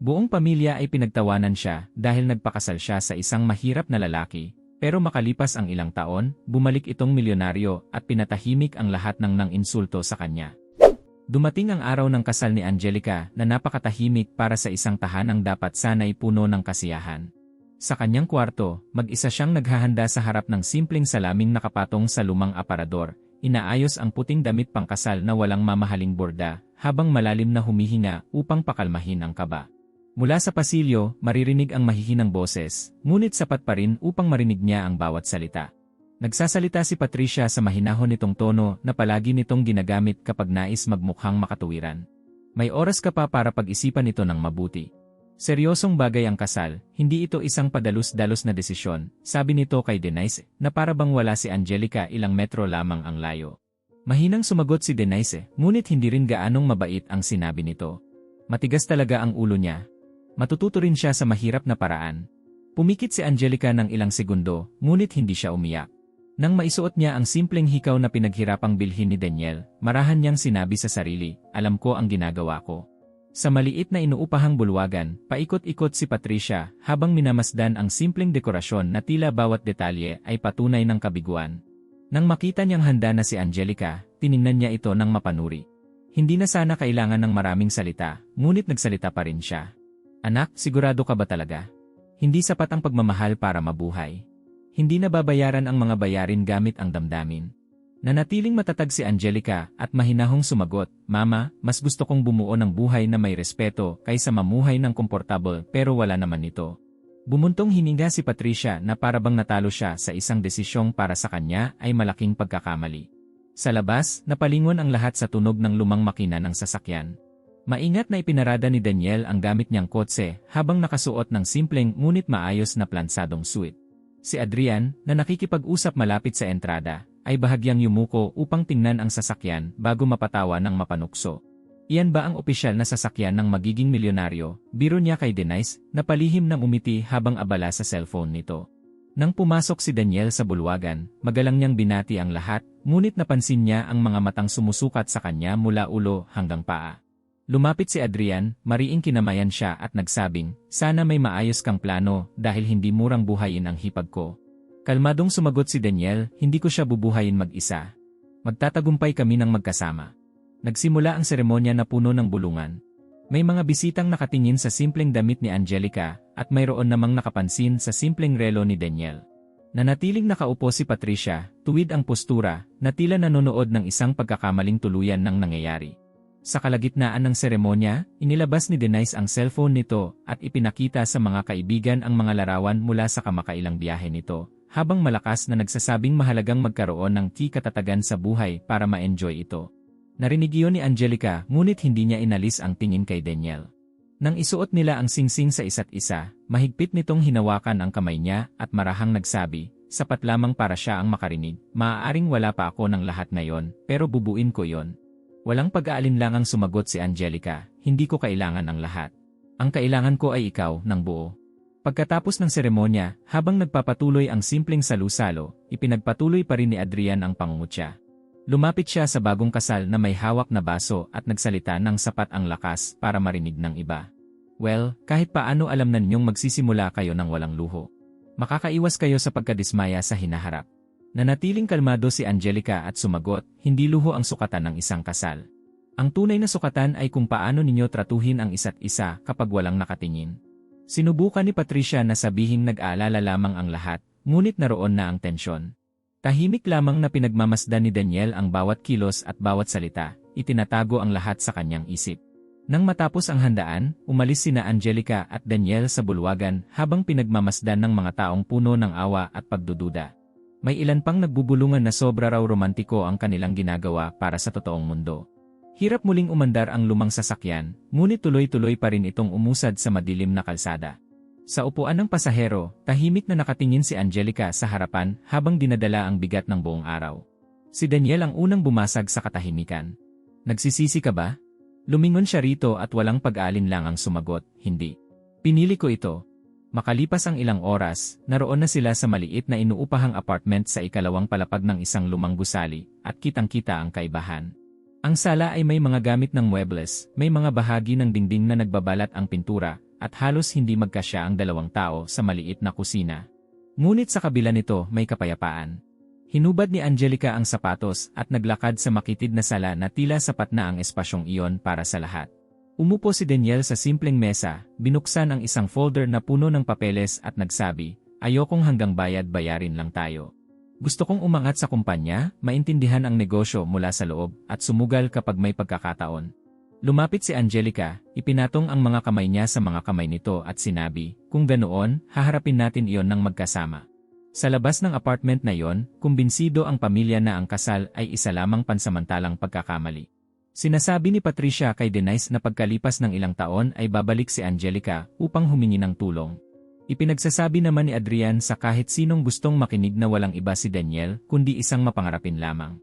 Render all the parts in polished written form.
Buong pamilya ay pinagtawanan siya dahil nagpakasal siya sa isang mahirap na lalaki, pero makalipas ang ilang taon, bumalik itong milyonaryo at pinatahimik ang lahat ng insulto sa kanya. Dumating ang araw ng kasal ni Angelica na napakatahimik para sa isang tahanang dapat sana'y puno ng kasiyahan. Sa kanyang kwarto, mag-isa siyang naghahanda sa harap ng simpleng salaming nakapatong sa lumang aparador, inaayos ang puting damit pangkasal na walang mamahaling borda, habang malalim na humihinga upang pakalmahin ang kaba. Mula sa pasilyo, maririnig ang mahihinang boses, ngunit sapat pa rin upang marinig niya ang bawat salita. Nagsasalita si Patricia sa mahinahon nitong tono na palagi nitong ginagamit kapag nais magmukhang makatuwiran. May oras ka pa para pag-isipan ito ng mabuti. Seryosong bagay ang kasal, hindi ito isang padalus-dalos na desisyon, sabi nito kay Denise, na para bang wala si Angelica ilang metro lamang ang layo. Mahinang sumagot si Denise, ngunit hindi rin gaanong mabait ang sinabi nito. Matigas talaga ang ulo niya. Matututo rin siya sa mahirap na paraan. Pumikit si Angelica ng ilang segundo, ngunit hindi siya umiyak. Nang maisuot niya ang simpleng hikaw na pinaghirapang bilhin ni Daniel, marahan niyang sinabi sa sarili, alam ko ang ginagawa ko. Sa maliit na inuupahang bulwagan, paikot-ikot si Patricia habang minamasdan ang simpleng dekorasyon na tila bawat detalye ay patunay ng kabiguan. Nang makita niyang handa na si Angelica, tiningnan niya ito ng mapanuri. Hindi na sana kailangan ng maraming salita, ngunit nagsalita pa rin siya. Anak, sigurado ka ba talaga? Hindi sapat ang pagmamahal para mabuhay. Hindi na babayaran ang mga bayarin gamit ang damdamin. Nanatiling matatag si Angelica at mahinahong sumagot, Mama, mas gusto kong bumuo ng buhay na may respeto kaysa mamuhay ng komportable pero wala naman ito. Bumuntong hininga si Patricia na parabang natalo siya sa isang desisyong para sa kanya ay malaking pagkakamali. Sa labas, napalingon ang lahat sa tunog ng lumang makina ng sasakyan. Maingat na ipinarada ni Daniel ang gamit niyang kotse habang nakasuot ng simpleng ngunit maayos na plansadong suit. Si Adrian, na nakikipag-usap malapit sa entrada, ay bahagyang yumuko upang tingnan ang sasakyan bago mapatawa ng mapanukso. Iyan ba ang opisyal na sasakyan ng magiging milyonaryo? Biro niya kay Denise, na palihim ng umiti habang abala sa cellphone nito. Nang pumasok si Daniel sa bulwagan, magalang niyang binati ang lahat, ngunit napansin niya ang mga matang sumusukat sa kanya mula ulo hanggang paa. Lumapit si Adrian, mariing kinamayan siya at nagsabing, sana may maayos kang plano dahil hindi murang buhayin ang hipag ko. Kalmadong sumagot si Daniel, hindi ko siya bubuhayin mag-isa. Magtatagumpay kami ng magkasama. Nagsimula ang seremonya na puno ng bulungan. May mga bisitang nakatingin sa simpleng damit ni Angelica at mayroon namang nakapansin sa simpleng relo ni Daniel. Nanatiling nakaupo si Patricia, tuwid ang postura, na tila nanonood ng isang pagkakamaling tuluyan ng nangyayari. Sa kalagitnaan ng seremonya, inilabas ni Denise ang cellphone nito at ipinakita sa mga kaibigan ang mga larawan mula sa kamakailang biyahe nito, habang malakas na nagsasabing mahalagang magkaroon ng katatagan sa buhay para ma-enjoy ito. Narinig iyon ni Angelica ngunit hindi niya inalis ang tingin kay Daniel. Nang isuot nila ang singsing sa isa't isa, mahigpit nitong hinawakan ang kamay niya at marahang nagsabi, sapat lamang para siya ang makarinig, maaaring wala pa ako ng lahat na yon, pero bubuin ko yon. Walang pag-aalinlangang sumagot si Angelica, hindi ko kailangan ang lahat. Ang kailangan ko ay ikaw, ng buo. Pagkatapos ng seremonya, habang nagpapatuloy ang simpleng salu-salo, ipinagpatuloy pa rin ni Adrian ang pangungutya. Lumapit siya sa bagong kasal na may hawak na baso at nagsalita ng sapat ang lakas para marinig ng iba. Well, kahit paano alam na ninyong magsisimula kayo ng walang luho. Makakaiwas kayo sa pagkadismaya sa hinaharap. Nanatiling kalmado si Angelica at sumagot, hindi luho ang sukatan ng isang kasal. Ang tunay na sukatan ay kung paano ninyo tratuhin ang isa't isa kapag walang nakatingin. Sinubukan ni Patricia na sabihing nag-aalala lamang ang lahat, ngunit naroon na ang tensyon. Tahimik lamang na pinagmamasdan ni Daniel ang bawat kilos at bawat salita, itinatago ang lahat sa kanyang isip. Nang matapos ang handaan, umalis sina Angelica at Daniel sa bulwagan habang pinagmamasdan ng mga taong puno ng awa at pagdududa. May ilan pang nagbubulungan na sobra raw romantiko ang kanilang ginagawa para sa totoong mundo. Hirap muling umandar ang lumang sasakyan, ngunit tuloy-tuloy pa rin itong umusad sa madilim na kalsada. Sa upuan ng pasahero, tahimik na nakatingin si Angelica sa harapan habang dinadala ang bigat ng buong araw. Si Daniel ang unang bumasag sa katahimikan. Nagsisisi ka ba? Lumingon siya rito at walang pag-aalinlangang sumagot, hindi. Pinili ko ito. Makalipas ang ilang oras, naroon na sila sa maliit na inuupahang apartment sa ikalawang palapag ng isang lumang gusali, at kitang-kita ang kaibahan. Ang sala ay may mga gamit ng muebles, may mga bahagi ng dingding na nagbabalat ang pintura, at halos hindi magkasya ang dalawang tao sa maliit na kusina. Ngunit sa kabila nito may kapayapaan. Hinubad ni Angelica ang sapatos at naglakad sa makitid na sala na tila sapat na ang espasyong iyon para sa lahat. Umupo si Daniel sa simpleng mesa, binuksan ang isang folder na puno ng papeles at nagsabi, "Ayokong hanggang bayad-bayarin lang tayo. Gusto kong umangat sa kumpanya, maintindihan ang negosyo mula sa loob, at sumugal kapag may pagkakataon." Lumapit si Angelica, ipinatong ang mga kamay niya sa mga kamay nito at sinabi, "Kung ganoon, haharapin natin iyon ng magkasama." Sa labas ng apartment na iyon, kumbinsido ang pamilya na ang kasal ay isa lamang pansamantalang pagkakamali. Sinasabi ni Patricia kay Denise na pagkalipas ng ilang taon ay babalik si Angelica upang humingi ng tulong. Ipinagsasabi naman ni Adrian sa kahit sinong gustong makinig na walang iba si Daniel kundi isang mapangarapin lamang.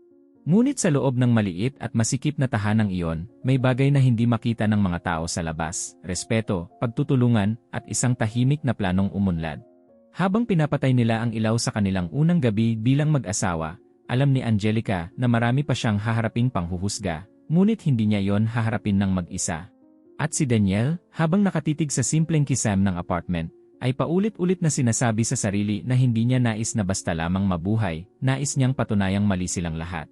Ngunit sa loob ng maliit at masikip na tahanang iyon, may bagay na hindi makita ng mga tao sa labas, respeto, pagtutulungan, at isang tahimik na planong umunlad. Habang pinapatay nila ang ilaw sa kanilang unang gabi bilang mag-asawa, alam ni Angelica na marami pa siyang haharaping panghuhusga, ngunit hindi niya iyon haharapin ng mag-isa. At si Daniel, habang nakatitig sa simpleng kisam ng apartment, ay paulit-ulit na sinasabi sa sarili na hindi niya nais na basta lamang mabuhay, nais niyang patunayang mali silang lahat.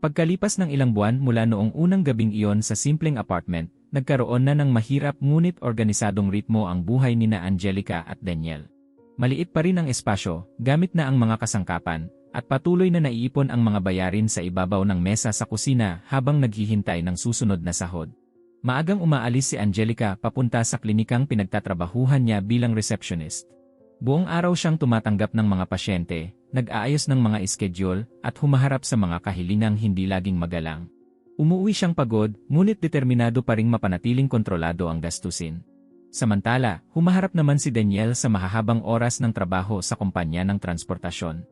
Pagkalipas ng ilang buwan mula noong unang gabing iyon sa simpleng apartment, nagkaroon na ng mahirap ngunit organisadong ritmo ang buhay nina Angelica at Daniel. Maliit pa rin ang espasyo, gamit na ang mga kasangkapan, at patuloy na naiipon ang mga bayarin sa ibabaw ng mesa sa kusina habang naghihintay ng susunod na sahod. Maagang umaalis si Angelica papunta sa klinikang pinagtatrabahuhan niya bilang receptionist. Buong araw siyang tumatanggap ng mga pasyente, nag-aayos ng mga schedule, at humaharap sa mga kahilingang hindi laging magalang. Umuwi siyang pagod, ngunit determinado pa ring mapanatiling kontrolado ang gastusin. Samantala, humaharap naman si Daniel sa mahahabang oras ng trabaho sa kumpanya ng transportasyon.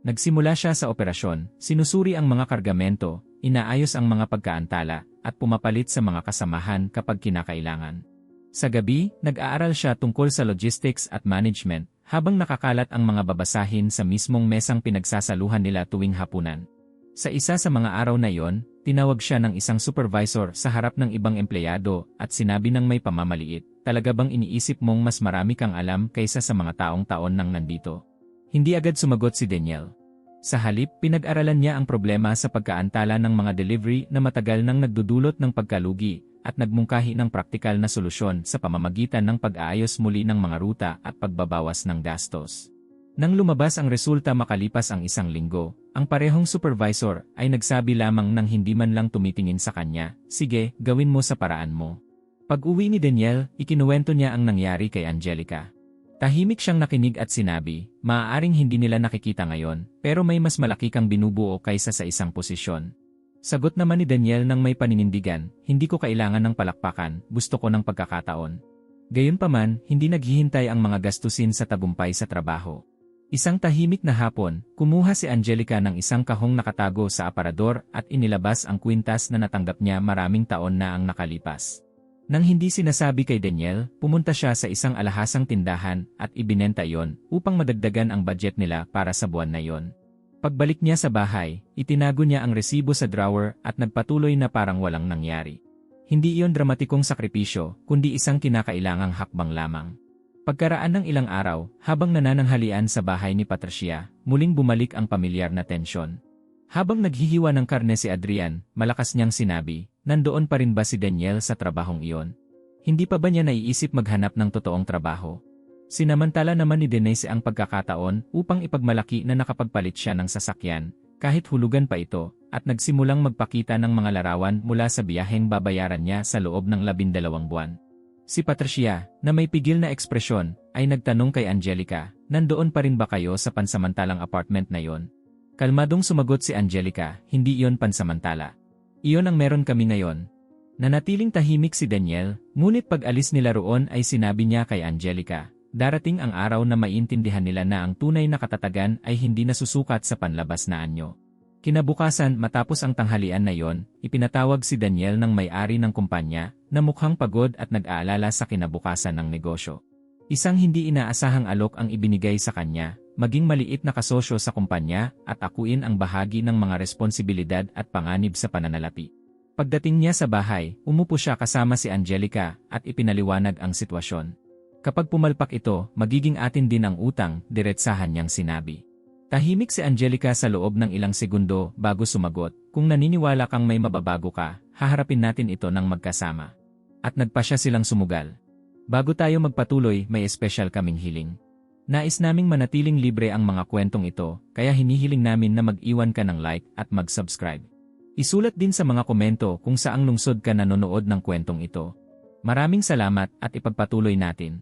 Nagsimula siya sa operasyon, sinusuri ang mga kargamento, inaayos ang mga pagkaantala, at pumapalit sa mga kasamahan kapag kinakailangan. Sa gabi, nag-aaral siya tungkol sa logistics at management, habang nakakalat ang mga babasahin sa mismong mesang pinagsasaluhan nila tuwing hapunan. Sa isa sa mga araw na iyon, tinawag siya ng isang supervisor sa harap ng ibang empleyado at sinabi ng may pamamaliit, "Talaga bang iniisip mong mas marami kang alam kaysa sa mga taong taon nang nandito?" Hindi agad sumagot si Daniel. Sa halip, pinag-aralan niya ang problema sa pagkaantala ng mga delivery na matagal nang nagdudulot ng pagkalugi at nagmungkahi ng praktikal na solusyon sa pamamagitan ng pag-aayos muli ng mga ruta at pagbabawas ng gastos. Nang lumabas ang resulta makalipas ang isang linggo, ang parehong supervisor ay nagsabi lamang ng hindi man lang tumitingin sa kanya, "Sige, gawin mo sa paraan mo." Pag-uwi ni Daniel, ikinuwento niya ang nangyari kay Angelica. Tahimik siyang nakinig at sinabi, "Maaaring hindi nila nakikita ngayon, pero may mas malaki kang binubuo kaysa sa isang posisyon." Sagot naman ni Daniel ng may paninindigan, "Hindi ko kailangan ng palakpakan, gusto ko ng pagkakataon." Gayunpaman, hindi naghihintay ang mga gastusin sa tagumpay sa trabaho. Isang tahimik na hapon, kumuha si Angelica ng isang kahong nakatago sa aparador at inilabas ang kwintas na natanggap niya maraming taon na ang nakalipas. Nang hindi sinasabi kay Daniel, pumunta siya sa isang alahasang tindahan at ibinenta iyon upang madagdagan ang budget nila para sa buwan na iyon. Pagbalik niya sa bahay, itinago niya ang resibo sa drawer at nagpatuloy na parang walang nangyari. Hindi iyon dramatikong sakripisyo, kundi isang kinakailangang hakbang lamang. Pagkaraan ng ilang araw, habang nanananghalian sa bahay ni Patricia, muling bumalik ang pamilyar na tensyon. Habang naghihiwa ng karne si Adrian, malakas niyang sinabi, "Nandoon pa rin ba si Daniel sa trabahong iyon? Hindi pa ba niya naiisip maghanap ng totoong trabaho?" Sinamantala naman ni Denise ang pagkakataon upang ipagmalaki na nakapagpalit siya ng sasakyan, kahit hulugan pa ito, at nagsimulang magpakita ng mga larawan mula sa biyaheng babayaran niya sa loob ng 12 buwan. Si Patricia, na may pigil na ekspresyon, ay nagtanong kay Angelica, "Nandoon pa rin ba kayo sa pansamantalang apartment na yon?" Kalmadong sumagot si Angelica, "Hindi iyon pansamantala. Iyon ang meron kami ngayon." Nanatiling tahimik si Daniel, ngunit pag-alis nila roon ay sinabi niya kay Angelica, "Darating ang araw na maiintindihan nila na ang tunay na katatagan ay hindi nasusukat sa panlabas na anyo." Kinabukasan matapos ang tanghalian na iyon, ipinatawag si Daniel ng may-ari ng kumpanya, na mukhang pagod at nag-aalala sa kinabukasan ng negosyo. Isang hindi inaasahang alok ang ibinigay sa kanya, maging maliit na kasosyo sa kumpanya at akuin ang bahagi ng mga responsibilidad at panganib sa pananalapi. Pagdating niya sa bahay, umupo siya kasama si Angelica at ipinaliwanag ang sitwasyon. Kapag pumalpak ito, magiging atin din ang utang, diretsahan niyang sinabi. Tahimik si Angelica sa loob ng ilang segundo bago sumagot, kung naniniwala kang may mababago ka, haharapin natin ito ng magkasama. At nagpa siya silang sumugal. Bago tayo magpatuloy, may espesyal kaming hiling. Nais naming manatiling libre ang mga kwentong ito, kaya hinihiling namin na mag-iwan ka ng like at mag-subscribe. Isulat din sa mga komento kung saang lungsod ka nanonood ng kwentong ito. Maraming salamat at ipagpatuloy natin.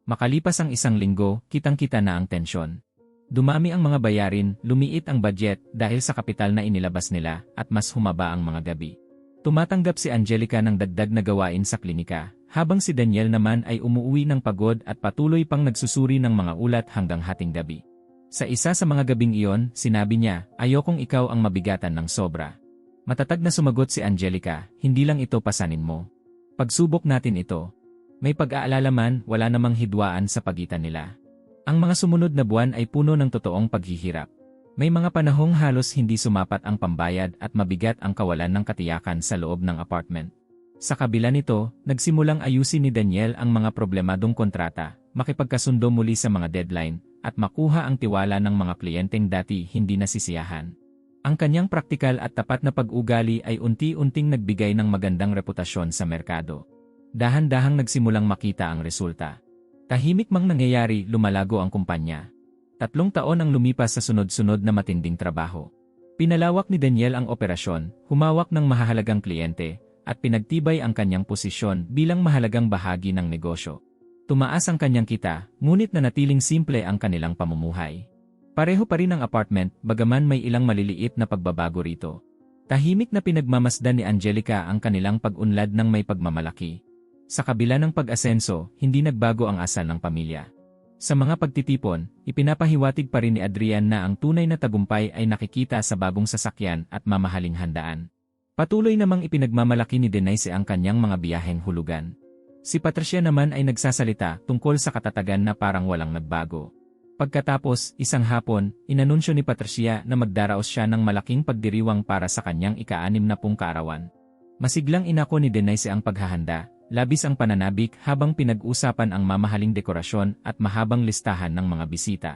Makalipas ang isang linggo, kitang-kita na ang tensyon. Dumami ang mga bayarin, lumiit ang budget dahil sa kapital na inilabas nila at mas humaba ang mga gabi. Tumatanggap si Angelica ng dagdag na gawain sa klinika, habang si Daniel naman ay umuwi ng pagod at patuloy pang nagsusuri ng mga ulat hanggang hating gabi. Sa isa sa mga gabing iyon, sinabi niya, ayokong ikaw ang mabigatan ng sobra. Matatag na sumagot si Angelica, hindi lang ito pasanin mo. Pagsubok natin ito. May pag-aalala man, wala namang hidwaan sa pagitan nila. Ang mga sumunod na buwan ay puno ng totoong paghihirap. May mga panahong halos hindi sumapat ang pambayad at mabigat ang kawalan ng katiyakan sa loob ng apartment. Sa kabila nito, nagsimulang ayusin ni Daniel ang mga problemadong kontrata, makipagkasundo muli sa mga deadline, at makuha ang tiwala ng mga kliyenteng dati hindi nasisiyahan. Ang kanyang praktikal at tapat na pag-ugali ay unti-unting nagbigay ng magandang reputasyon sa merkado. Dahan-dahang nagsimulang makita ang resulta. Tahimik mang nangyayari, lumalago ang kumpanya. 3 taon ang lumipas sa sunod-sunod na matinding trabaho. Pinalawak ni Daniel ang operasyon, humawak ng mahahalagang kliyente, at pinagtibay ang kanyang posisyon bilang mahalagang bahagi ng negosyo. Tumaas ang kanyang kita, ngunit nanatiling simple ang kanilang pamumuhay. Pareho pa rin ang apartment, bagaman may ilang maliliit na pagbabago rito. Tahimik na pinagmamasdan ni Angelica ang kanilang pag-unlad ng may pagmamalaki. Sa kabila ng pag-asenso, hindi nagbago ang asal ng pamilya. Sa mga pagtitipon, ipinapahiwatig pa rin ni Adrian na ang tunay na tagumpay ay nakikita sa bagong sasakyan at mamahaling handaan. Patuloy namang ipinagmamalaki ni Denise ang kanyang mga biyaheng hulugan. Si Patricia naman ay nagsasalita tungkol sa katatagan na parang walang nagbago. Pagkatapos, isang hapon, inanunsyo ni Patricia na magdaraos siya ng malaking pagdiriwang para sa kanyang ika-60 kaarawan. Masiglang inako ni Denise ang paghahanda. Labis ang pananabik habang pinag-usapan ang mamahaling dekorasyon at mahabang listahan ng mga bisita.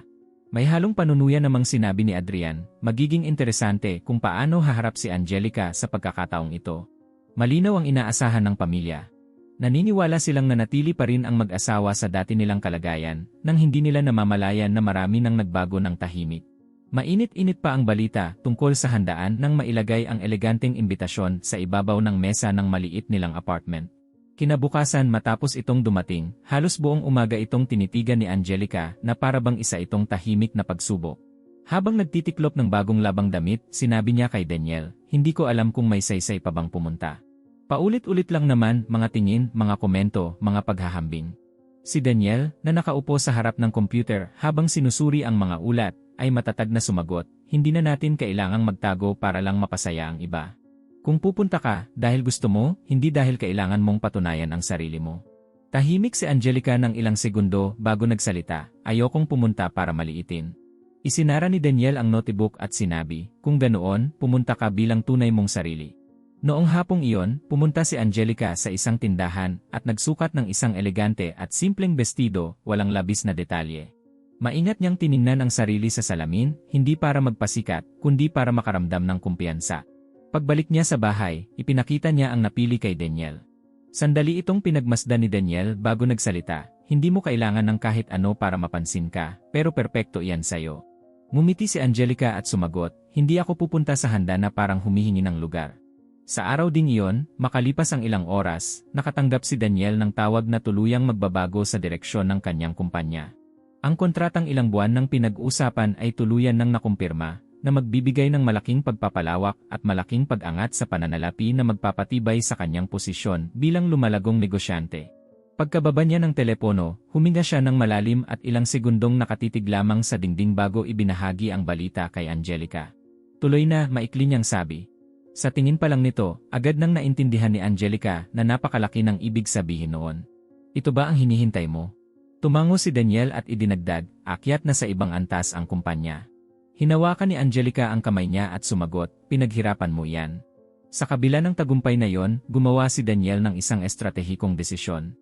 May halong panunuya namang sinabi ni Adrian, magiging interesante kung paano haharap si Angelica sa pagkakataong ito. Malinaw ang inaasahan ng pamilya. Naniniwala silang nanatili pa rin ang mag-asawa sa dati nilang kalagayan nang hindi nila namamalayan na marami nang nagbago ng tahimik. Mainit-init pa ang balita tungkol sa handaan nang mailagay ang eleganteng imbitasyon sa ibabaw ng mesa ng maliit nilang apartment. Kinabukasan matapos itong dumating, halos buong umaga itong tinitigan ni Angelica na parabang isa itong tahimik na pagsubok. Habang nagtitiklop ng bagong labang damit, sinabi niya kay Daniel, hindi ko alam kung may saysay pa bang pumunta. Paulit-ulit lang naman, mga tingin, mga komento, mga paghahambing. Si Daniel, na nakaupo sa harap ng computer habang sinusuri ang mga ulat, ay matatag na sumagot, hindi na natin kailangang magtago para lang mapasaya ang iba. Kung pupunta ka, dahil gusto mo, hindi dahil kailangan mong patunayan ang sarili mo. Tahimik si Angelica ng ilang segundo bago nagsalita, ayokong pumunta para maliitin. Isinara ni Daniel ang notebook at sinabi, kung ganoon, pumunta ka bilang tunay mong sarili. Noong hapong iyon, pumunta si Angelica sa isang tindahan at nagsukat ng isang elegante at simpleng bestido, walang labis na detalye. Maingat niyang tiningnan ang sarili sa salamin, hindi para magpasikat, kundi para makaramdam ng kumpiyansa. Pagbalik niya sa bahay, ipinakita niya ang napili kay Daniel. Sandali itong pinagmasdan ni Daniel bago nagsalita, hindi mo kailangan ng kahit ano para mapansin ka, pero perpekto iyan sayo. Ngumiti si Angelica at sumagot, hindi ako pupunta sa handa na parang humihingi ng lugar. Sa araw ding iyon, makalipas ang ilang oras, nakatanggap si Daniel ng tawag na tuluyang magbabago sa direksyon ng kanyang kumpanya. Ang kontratang ilang buwan ng pinag-usapan ay tuluyan ng nakumpirma, na magbibigay ng malaking pagpapalawak at malaking pag-angat sa pananalapi na magpapatibay sa kanyang posisyon bilang lumalagong negosyante. Pagkababa niya ng telepono, huminga siya ng malalim at ilang segundong nakatitig lamang sa dingding bago ibinahagi ang balita kay Angelica. Tuloy na, maikli niyang sabi. Sa tingin pa lang nito, agad nang naintindihan ni Angelica na napakalaki ng ibig sabihin noon. Ito ba ang hinihintay mo? Tumango si Daniel at idinagdag, akyat na sa ibang antas ang kumpanya. Hinawakan ni Angelica ang kamay niya at sumagot, pinaghirapan mo yan. Sa kabila ng tagumpay na yon, gumawa si Daniel ng isang estratehikong desisyon.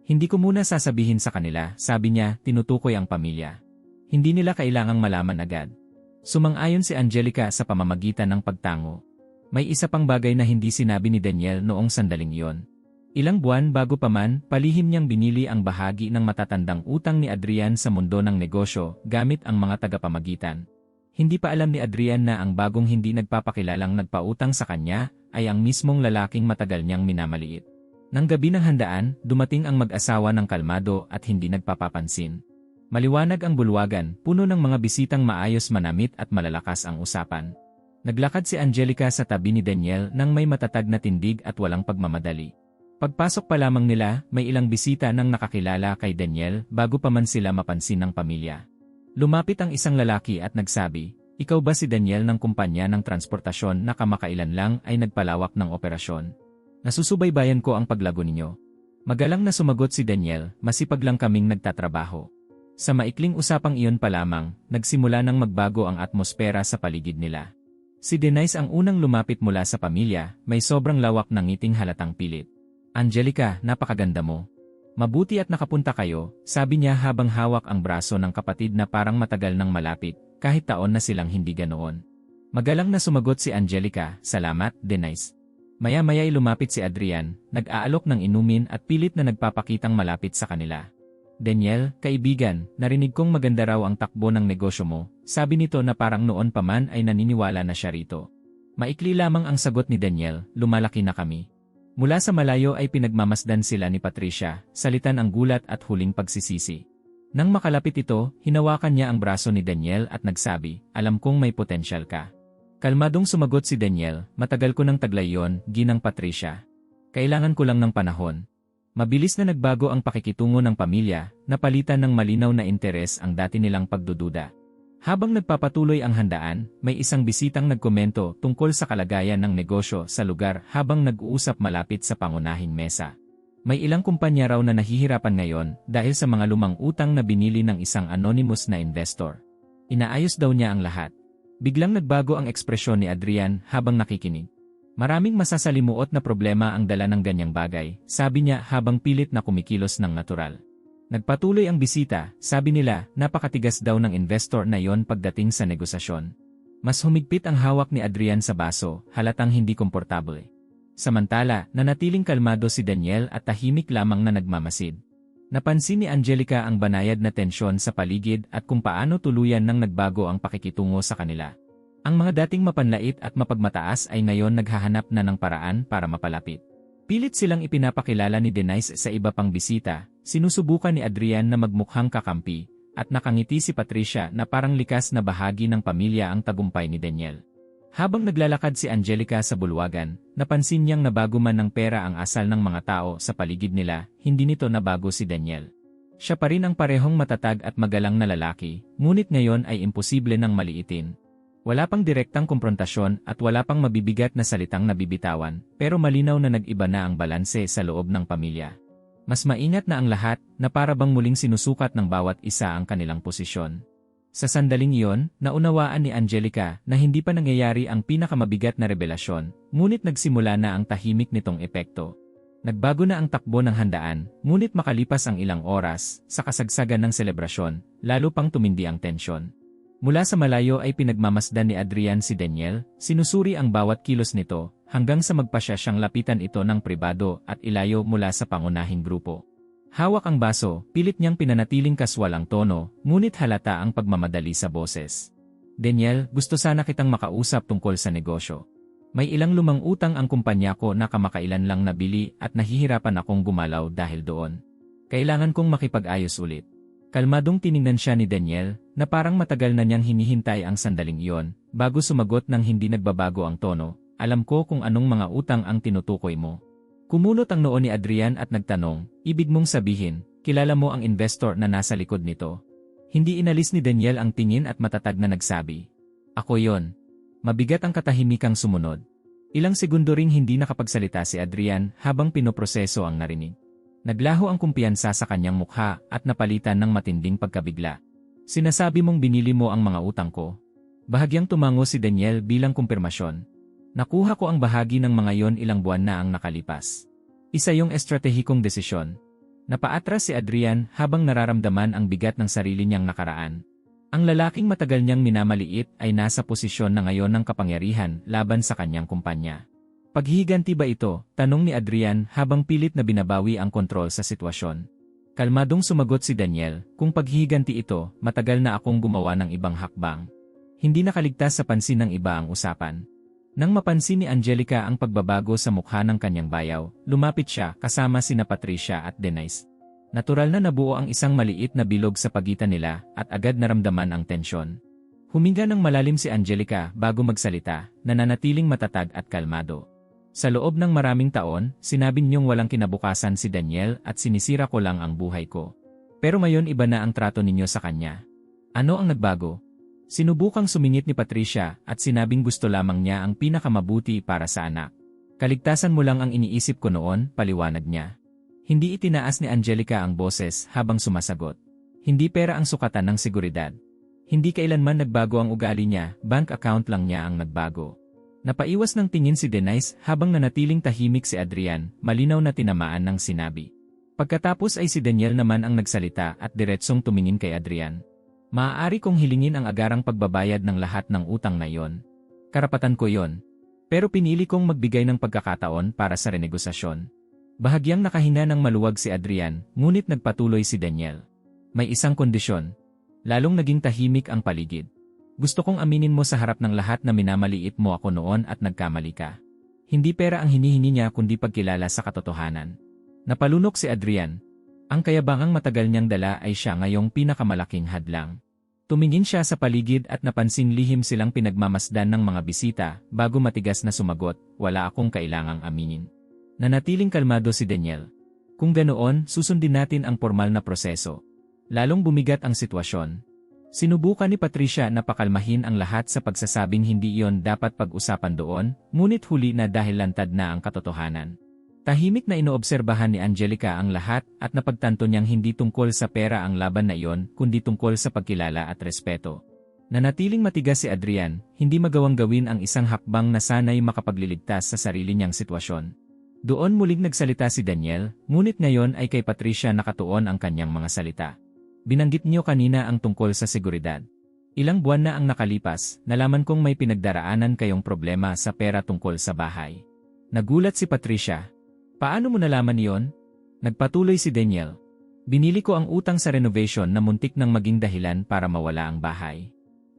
Hindi ko muna sasabihin sa kanila, sabi niya, tinutukoy ang pamilya. Hindi nila kailangang malaman agad. Sumang-ayon si Angelica sa pamamagitan ng pagtango. May isa pang bagay na hindi sinabi ni Daniel noong sandaling iyon. Ilang buwan bago pa man, palihim niyang binili ang bahagi ng matatandang utang ni Adrian sa mundo ng negosyo gamit ang mga tagapamagitan. Hindi pa alam ni Adrian na ang bagong hindi nagpapakilalang nagpautang sa kanya ay ang mismong lalaking matagal niyang minamaliit. Nang gabi ng handaan, dumating ang mag-asawa ng kalmado at hindi nagpapapansin. Maliwanag ang bulwagan, puno ng mga bisitang maayos manamit at malalakas ang usapan. Naglakad si Angelica sa tabi ni Daniel nang may matatag na tindig at walang pagmamadali. Pagpasok pa lamang nila, may ilang bisita nang nakakilala kay Daniel bago pa man sila mapansin ng pamilya. Lumapit ang isang lalaki at nagsabi, "Ikaw ba si Daniel ng kumpanya ng transportasyon na kamakailan lang ay nagpalawak ng operasyon? Nasusubaybayan ko ang paglago ninyo." Magalang na sumagot si Daniel, "Masipag lang kaming nagtatrabaho." Sa maikling usapang iyon pa lamang, nagsimula nang magbago ang atmosfera sa paligid nila. Si Denise ang unang lumapit mula sa pamilya, may sobrang lawak ng ngiting halatang pilit. "Angelica, napakaganda mo. Mabuti at nakapunta kayo," sabi niya habang hawak ang braso ng kapatid na parang matagal nang malapit, kahit taon na silang hindi ganoon. Magalang na sumagot si Angelica, "Salamat, Denise." Maya-maya'y lumapit si Adrian, nag-aalok ng inumin at pilit na nagpapakitang malapit sa kanila. "Daniel, kaibigan, narinig kong maganda raw ang takbo ng negosyo mo," sabi nito na parang noon pa man ay naniniwala na siya rito. Maikli lamang ang sagot ni Daniel, "Lumalaki na kami." Mula sa malayo ay pinagmamasdan sila ni Patricia, salitan ang gulat at huling pagsisisi. Nang makalapit ito, hinawakan niya ang braso ni Daniel at nagsabi, "Alam kong may potensyal ka." Kalmadong sumagot si Daniel, "Matagal ko nang taglay yon, Ginang Patricia. Kailangan ko lang ng panahon." Mabilis na nagbago ang pakikitungo ng pamilya, napalitan ng malinaw na interes ang dati nilang pagdududa. Habang nagpapatuloy ang handaan, may isang bisitang nagkomento tungkol sa kalagayan ng negosyo sa lugar habang nag-uusap malapit sa pangunahing mesa. May ilang kumpanya raw na nahihirapan ngayon dahil sa mga lumang utang na binili ng isang anonymous na investor. Inaayos daw niya ang lahat. Biglang nagbago ang ekspresyon ni Adrian habang nakikinig. "Maraming masasalimuot na problema ang dala ng ganyang bagay," sabi niya habang pilit na kumikilos ng natural. Nagpatuloy ang bisita, sabi nila, napakatigas daw ng investor na yon pagdating sa negosasyon. Mas humigpit ang hawak ni Adrian sa baso, halatang hindi komportable. Samantala, nanatiling kalmado si Daniel at tahimik lamang na nagmamasid. Napansin ni Angelica ang banayad na tensyon sa paligid at kung paano tuluyan nang nagbago ang pakikitungo sa kanila. Ang mga dating mapanlait at mapagmataas ay ngayon naghahanap na ng paraan para mapalapit. Pilit silang ipinapakilala ni Denise sa iba pang bisita, sinusubukan ni Adrian na magmukhang kakampi, at nakangiti si Patricia na parang likas na bahagi ng pamilya ang tagumpay ni Daniel. Habang naglalakad si Angelica sa bulwagan, napansin niyang nabago man ng pera ang asal ng mga tao sa paligid nila, hindi nito nabago si Daniel. Siya pa rin ang parehong matatag at magalang na lalaki, ngunit ngayon ay imposible nang maliitin. Wala pang direktang komprontasyon at wala pang mabibigat na salitang nabibitawan, pero malinaw na nag-iba na ang balanse sa loob ng pamilya. Mas maingat na ang lahat, na para bang muling sinusukat ng bawat isa ang kanilang posisyon. Sa sandaling iyon, naunawaan ni Angelica na hindi pa nangyayari ang pinakamabigat na revelasyon, ngunit nagsimula na ang tahimik nitong epekto. Nagbago na ang takbo ng handaan, ngunit makalipas ang ilang oras, sa kasagsagan ng selebrasyon, lalo pang tumindi ang tensyon. Mula sa malayo ay pinagmamasdan ni Adrian si Daniel, sinusuri ang bawat kilos nito, hanggang sa magpasya siyang lapitan ito ng pribado at ilayo mula sa pangunahing grupo. Hawak ang baso, pilit niyang pinanatiling kaswal ang tono, ngunit halata ang pagmamadali sa boses. "Daniel, gusto sana kitang makausap tungkol sa negosyo. May ilang lumang utang ang kumpanya ko na kamakailan lang nabili at nahihirapan akong gumalaw dahil doon. Kailangan kong makipag-ayos ulit." Kalmadong tiningnan siya ni Daniel, na parang matagal na niyang hinihintay ang sandaling iyon, bago sumagot ng hindi nagbabago ang tono, "Alam ko kung anong mga utang ang tinutukoy mo." Kumunot ang noo ni Adrian at nagtanong, "Ibig mong sabihin, kilala mo ang investor na nasa likod nito?" Hindi inalis ni Daniel ang tingin at matatag na nagsabi, "Ako yon." Mabigat ang katahimikang sumunod. Ilang segundo ring hindi nakapagsalita si Adrian habang pinoproseso ang narinig. Naglaho ang kumpiyansa sa kanyang mukha at napalitan ng matinding pagkabigla. "Sinasabi mong binili mo ang mga utang ko?" Bahagyang tumango si Daniel bilang kumpirmasyon. "Nakuha ko ang bahagi ng mga yon ilang buwan na ang nakalipas. Isa yung estratehikong desisyon. Napaatras si Adrian habang nararamdaman ang bigat ng sarili niyang nakaraan. Ang lalaking matagal niyang minamaliit ay nasa posisyon na ngayon ng kapangyarihan laban sa kanyang kumpanya. Paghihiganti ba ito? Tanong ni Adrian habang pilit na binabawi ang kontrol sa sitwasyon. Kalmadong sumagot si Daniel, kung paghihiganti ito, matagal na akong gumawa ng ibang hakbang. Hindi nakaligtas sa pansin ng iba ang usapan. Nang mapansin ni Angelica ang pagbabago sa mukha ng kanyang bayaw, lumapit siya kasama sina Patricia at Denise. Natural na nabuo ang isang maliit na bilog sa pagitan nila at agad naramdaman ang tensyon. Huminga ng malalim si Angelica bago magsalita, nananatiling matatag at kalmado. Sa loob ng maraming taon, sinabi niyong walang kinabukasan si Daniel at sinisira ko lang ang buhay ko. Pero ngayon iba na ang trato ninyo sa kanya. Ano ang nagbago? Sinubukang sumingit ni Patricia at sinabing gusto lamang niya ang pinakamabuti para sa anak. Kaligtasan mo lang ang iniisip ko noon, paliwanag niya. Hindi itinaas ni Angelica ang boses habang sumasagot. Hindi pera ang sukatan ng seguridad. Hindi kailanman nagbago ang ugali niya, bank account lang niya ang nagbago. Napaiwas ng tingin si Denise habang nanatiling tahimik si Adrian, malinaw na tinamaan ng sinabi. Pagkatapos ay si Daniel naman ang nagsalita at diretsong tumingin kay Adrian. Maaari kong hilingin ang agarang pagbabayad ng lahat ng utang na iyon. Karapatan ko yon. Pero pinili kong magbigay ng pagkakataon para sa renegosasyon. Bahagyang nakahina ng maluwag si Adrian, ngunit nagpatuloy si Daniel. May isang kondisyon. Lalong naging tahimik ang paligid. Gusto kong aminin mo sa harap ng lahat na minamaliit mo ako noon at nagkamali ka. Hindi pera ang hinihingi niya kundi pagkilala sa katotohanan. Napalunok si Adrian. Ang kayabangang matagal niyang dala ay siya ngayong pinakamalaking hadlang. Tumingin siya sa paligid at napansin lihim silang pinagmamasdan ng mga bisita bago matigas na sumagot, wala akong kailangang aminin. Nanatiling kalmado si Daniel. Kung ganoon, susundin natin ang formal na proseso. Lalong bumigat ang sitwasyon. Sinubukan ni Patricia na pakalmahin ang lahat sa pagsasabing hindi iyon dapat pag-usapan doon, ngunit huli na dahil lantad na ang katotohanan. Tahimik na inoobserbahan ni Angelica ang lahat at napagtanto niyang hindi tungkol sa pera ang laban na iyon kundi tungkol sa pagkilala at respeto. Nanatiling matigas si Adrian, hindi magawang gawin ang isang hakbang na sana'y makapagliligtas sa sarili niyang sitwasyon. Doon muling nagsalita si Daniel, ngunit ngayon ay kay Patricia nakatuon ang kanyang mga salita. Binanggit niyo kanina ang tungkol sa seguridad. Ilang buwan na ang nakalipas, nalaman kong may pinagdaraanan kayong problema sa pera tungkol sa bahay. Nagulat si Patricia. Paano mo nalaman iyon? Nagpatuloy si Daniel. Binili ko ang utang sa renovation na muntik nang maging dahilan para mawala ang bahay.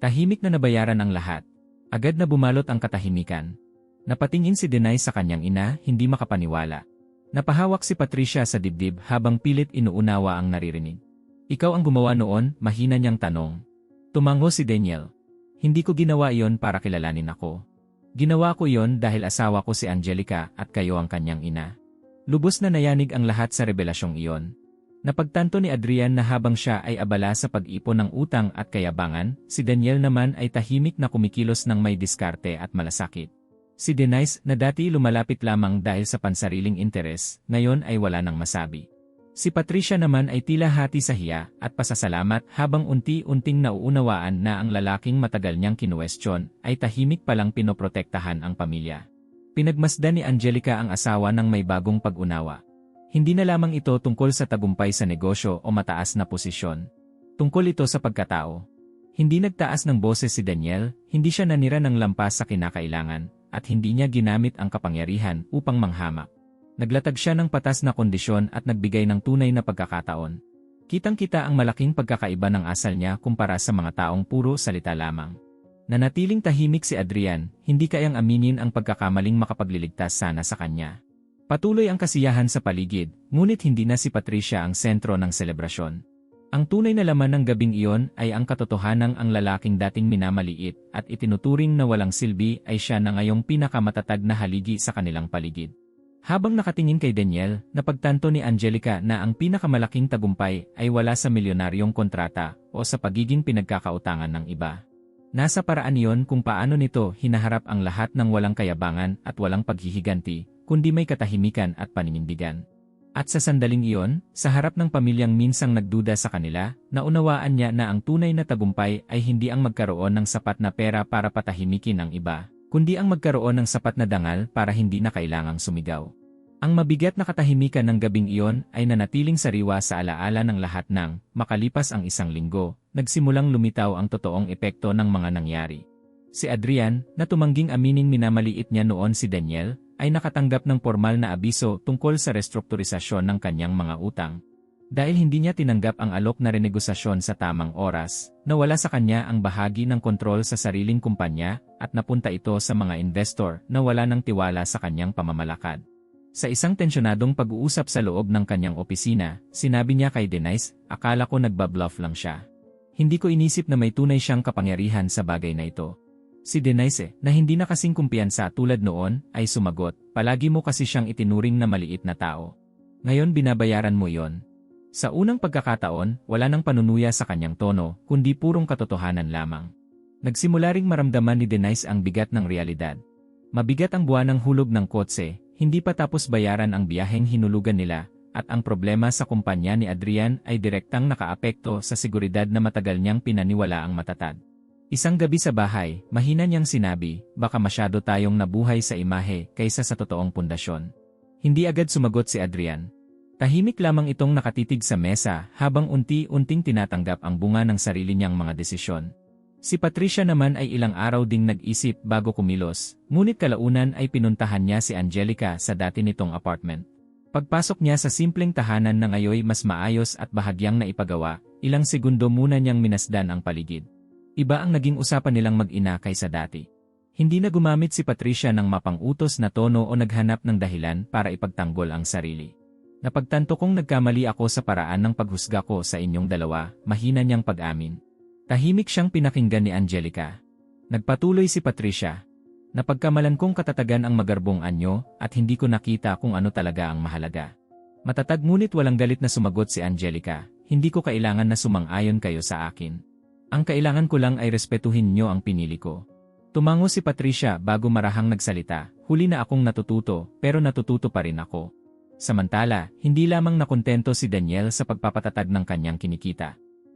Tahimik na nabayaran ang lahat. Agad na bumalot ang katahimikan. Napatingin si Denise sa kanyang ina, hindi makapaniwala. Napahawak si Patricia sa dibdib habang pilit inuunawa ang naririnig. Ikaw ang gumawa noon, mahina niyang tanong. Tumango si Daniel. Hindi ko ginawa iyon para kilalanin ako. Ginawa ko iyon dahil asawa ko si Angelica at kayo ang kanyang ina. Lubos na nayanig ang lahat sa rebelasyong iyon. Napagtanto ni Adrian na habang siya ay abala sa pag-ipon ng utang at kayabangan, si Daniel naman ay tahimik na kumikilos ng may diskarte at malasakit. Si Denise na dati lumalapit lamang dahil sa pansariling interes, ngayon ay wala nang masabi. Si Patricia naman ay tila hati sa hiya at pasasalamat habang unti-unting nauunawaan na ang lalaking matagal niyang kinuwestiyon ay tahimik palang pinoprotektahan ang pamilya. Pinagmasdan ni Angelica ang asawa ng may bagong pag-unawa. Hindi na lamang ito tungkol sa tagumpay sa negosyo o mataas na posisyon. Tungkol ito sa pagkatao. Hindi nagtaas ng boses si Daniel, hindi siya nanira ng lampas sa kinakailangan, at hindi niya ginamit ang kapangyarihan upang manghamak. Naglatag siya ng patas na kondisyon at nagbigay ng tunay na pagkakataon. Kitang-kita ang malaking pagkakaiba ng asal niya kumpara sa mga taong puro salita lamang. Nanatiling tahimik si Adrian, hindi kayang aminin ang pagkakamaling makapagliligtas sana sa kanya. Patuloy ang kasiyahan sa paligid, ngunit hindi na si Patricia ang sentro ng selebrasyon. Ang tunay na laman ng gabing iyon ay ang katotohanang ang lalaking dating minamaliit at itinuturing na walang silbi ay siya na ngayong pinakamatatag na haligi sa kanilang paligid. Habang nakatingin kay Daniel, napagtanto ni Angelica na ang pinakamalaking tagumpay ay wala sa milyonaryong kontrata o sa pagiging pinagkakautangan ng iba. Nasa paraan iyon kung paano nito hinaharap ang lahat ng walang kayabangan at walang paghihiganti, kundi may katahimikan at paninindigan. At sa sandaling iyon, sa harap ng pamilyang minsang nagduda sa kanila, naunawaan niya na ang tunay na tagumpay ay hindi ang magkaroon ng sapat na pera para patahimikin ang iba, kundi ang magkaroon ng sapat na dangal para hindi na kailangang sumigaw. Ang mabigat na katahimikan ng gabing iyon ay nanatiling sariwa sa alaala ng lahat nang, makalipas ang isang linggo, nagsimulang lumitaw ang totoong epekto ng mga nangyari. Si Adrian, na tumangging amining minamaliit niya noon si Daniel, ay nakatanggap ng formal na abiso tungkol sa restrukturisasyon ng kanyang mga utang. Dahil hindi niya tinanggap ang alok na renegosasyon sa tamang oras, nawala sa kanya ang bahagi ng kontrol sa sariling kumpanya at napunta ito sa mga investor na wala ng tiwala sa kanyang pamamalakad. Sa isang tensyonadong pag-uusap sa loob ng kanyang opisina, sinabi niya kay Denise, akala ko nagbabluff lang siya. Hindi ko inisip na may tunay siyang kapangyarihan sa bagay na ito. Si Denise, na hindi na kasing kumpiyansa tulad noon, ay sumagot, palagi mo kasi siyang itinuring na maliit na tao. Ngayon binabayaran mo yon. Sa unang pagkakataon, wala nang panunuya sa kanyang tono, kundi purong katotohanan lamang. Nagsimula ring maramdaman ni Denise ang bigat ng realidad. Mabigat ang buwanang hulog ng kotse, hindi pa tapos bayaran ang biyaheng hinulugan nila, at ang problema sa kumpanya ni Adrian ay direktang nakaapekto sa seguridad na matagal niyang pinaniwala ang matatag. Isang gabi sa bahay, mahina niyang sinabi, baka masyado tayong nabuhay sa imahe kaysa sa totoong pundasyon. Hindi agad sumagot si Adrian. Tahimik lamang itong nakatitig sa mesa habang unti-unting tinatanggap ang bunga ng sarili niyang mga desisyon. Si Patricia naman ay ilang araw ding nag-isip bago kumilos, ngunit kalaunan ay pinuntahan niya si Angelica sa dati nitong apartment. Pagpasok niya sa simpleng tahanan na ngayoy mas maayos at bahagyang naipagawa, ilang segundo muna niyang minasdan ang paligid. Iba ang naging usapan nilang mag-ina kaysa dati. Hindi na gumamit si Patricia ng mapang-utos na tono o naghanap ng dahilan para ipagtanggol ang sarili. Napagtanto kong nagkamali ako sa paraan ng paghusga ko sa inyong dalawa, mahina niyang pag-amin. Tahimik siyang pinakinggan ni Angelica. Nagpatuloy si Patricia. Napagkamalan kong katatagan ang magarbong anyo at hindi ko nakita kung ano talaga ang mahalaga. Matatag ngunit walang galit na sumagot si Angelica, hindi ko kailangan na sumang-ayon kayo sa akin. Ang kailangan ko lang ay respetuhin niyo ang pinili ko. Tumango si Patricia bago marahang nagsalita, huli na akong natututo pero natututo pa rin ako. Samantala, hindi lamang nakontento si Daniel sa pagpapatatag ng kanyang kinikita.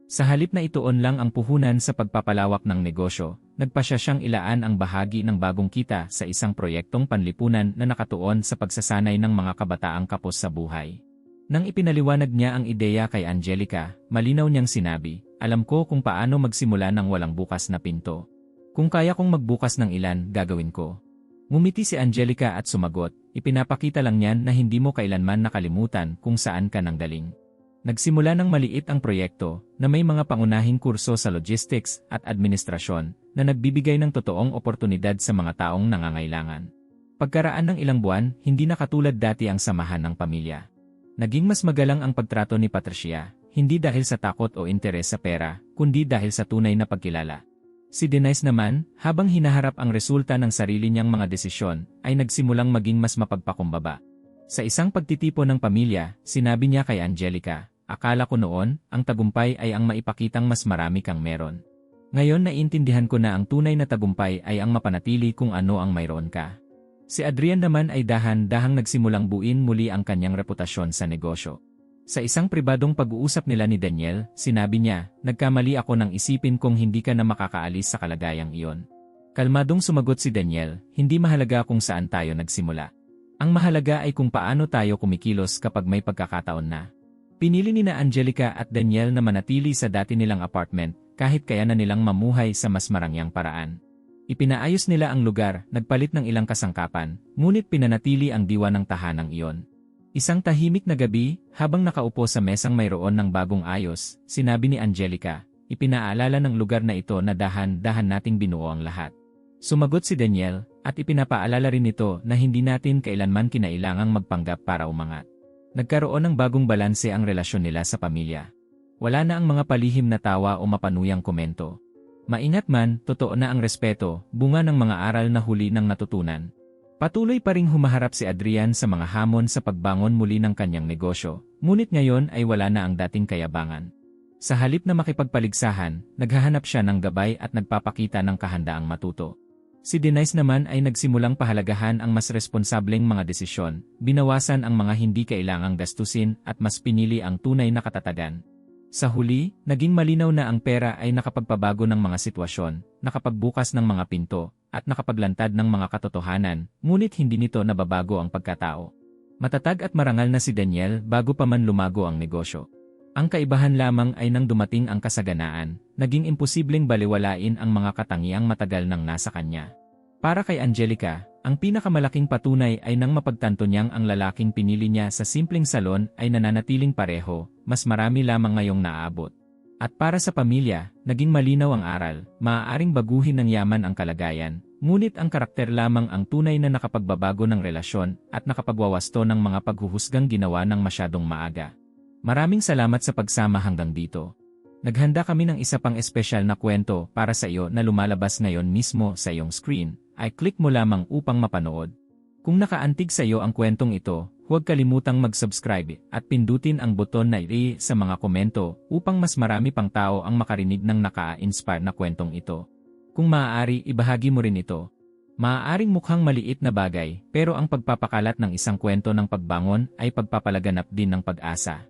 Sa halip na ituon lang ang puhunan sa pagpapalawak ng negosyo, nagpasya siyang ilaan ang bahagi ng bagong kita sa isang proyektong panlipunan na nakatuon sa pagsasanay ng mga kabataang kapos sa buhay. Nang ipinaliwanag niya ang ideya kay Angelica, malinaw niyang sinabi, alam ko kung paano magsimula ng walang bukas na pinto. Kung kaya kong magbukas ng ilan, gagawin ko. Ngumiti si Angelica at sumagot, ipinapakita lang niyan na hindi mo kailanman nakalimutan kung saan ka nanggaling. Nagsimula ng maliit ang proyekto na may mga pangunahing kurso sa logistics at administrasyon na nagbibigay ng totoong oportunidad sa mga taong nangangailangan. Pagkaraan ng ilang buwan, hindi na katulad dati ang samahan ng pamilya. Naging mas magalang ang pagtrato ni Patricia, hindi dahil sa takot o interes sa pera, kundi dahil sa tunay na pagkilala. Si Denise naman, habang hinaharap ang resulta ng sarili niyang mga desisyon, ay nagsimulang maging mas mapagpakumbaba. Sa isang pagtitipon ng pamilya, sinabi niya kay Angelica, akala ko noon, ang tagumpay ay ang maipakitang mas marami kang meron. Ngayon naiintindihan ko na ang tunay na tagumpay ay ang mapanatili kung ano ang mayroon ka. Si Adrian naman ay dahan-dahang nagsimulang buuin muli ang kanyang reputasyon sa negosyo. Sa isang pribadong pag-uusap nila ni Daniel, sinabi niya, nagkamali ako nang isipin kong hindi ka na makakaalis sa kalagayang iyon. Kalmadong sumagot si Daniel, hindi mahalaga kung saan tayo nagsimula. Ang mahalaga ay kung paano tayo kumikilos kapag may pagkakataon na. Pinili ni na Angelica at Daniel na manatili sa dati nilang apartment, kahit kaya na nilang mamuhay sa mas marangyang paraan. Ipinaayos nila ang lugar, nagpalit ng ilang kasangkapan, ngunit pinanatili ang diwa ng tahanang iyon. Isang tahimik na gabi, habang nakaupo sa mesang mayroon ng bagong ayos, sinabi ni Angelica, ipinaalala ng lugar na ito na dahan-dahan nating binuo ang lahat. Sumagot si Daniel, at ipinapaalala rin ito na hindi natin kailanman kinailangang magpanggap para umangat. Nagkaroon ng bagong balanse ang relasyon nila sa pamilya. Wala na ang mga palihim na tawa o mapanuyang komento. Maingat man, totoo na ang respeto, bunga ng mga aral na huli ng natutunan. Patuloy pa ring humaharap si Adrian sa mga hamon sa pagbangon muli ng kanyang negosyo, ngunit ngayon ay wala na ang dating kayabangan. Sa halip na makipagpaligsahan, naghahanap siya ng gabay at nagpapakita ng kahandaang matuto. Si Denise naman ay nagsimulang pahalagahan ang mas responsableng mga desisyon, binawasan ang mga hindi kailangang gastusin at mas pinili ang tunay na katatagan. Sa huli, naging malinaw na ang pera ay nakapagpabago ng mga sitwasyon, nakapagbukas ng mga pinto, at nakapaglantad ng mga katotohanan, ngunit hindi nito nababago ang pagkatao. Matatag at marangal na si Daniel bago pa man lumago ang negosyo. Ang kaibahan lamang ay nang dumating ang kasaganaan, naging imposibleng balewalain ang mga katangiang matagal nang nasa kanya. Para kay Angelica, ang pinakamalaking patunay ay nang mapagtanto niyang ang lalaking pinili niya sa simpleng salon ay nananatiling pareho, mas marami lamang ngayong naabot. At para sa pamilya, naging malinaw ang aral, maaaring baguhin ng yaman ang kalagayan, ngunit ang karakter lamang ang tunay na nakapagbabago ng relasyon at nakapagwawasto ng mga paghuhusgang ginawa ng masyadong maaga. Maraming salamat sa pagsama hanggang dito. Naghanda kami ng isa pang espesyal na kwento para sa iyo na lumalabas ngayon mismo sa iyong screen, ay click mo lamang upang mapanood. Kung nakaantig sa iyo ang kwentong ito, huwag kalimutang mag-subscribe at pindutin ang buton na i sa mga komento upang mas marami pang tao ang makarinig ng nakaka-inspire na kwentong ito. Kung maaari, ibahagi mo rin ito. Maaaring mukhang maliit na bagay, pero ang pagpapakalat ng isang kwento ng pagbangon ay pagpapalaganap din ng pag-asa.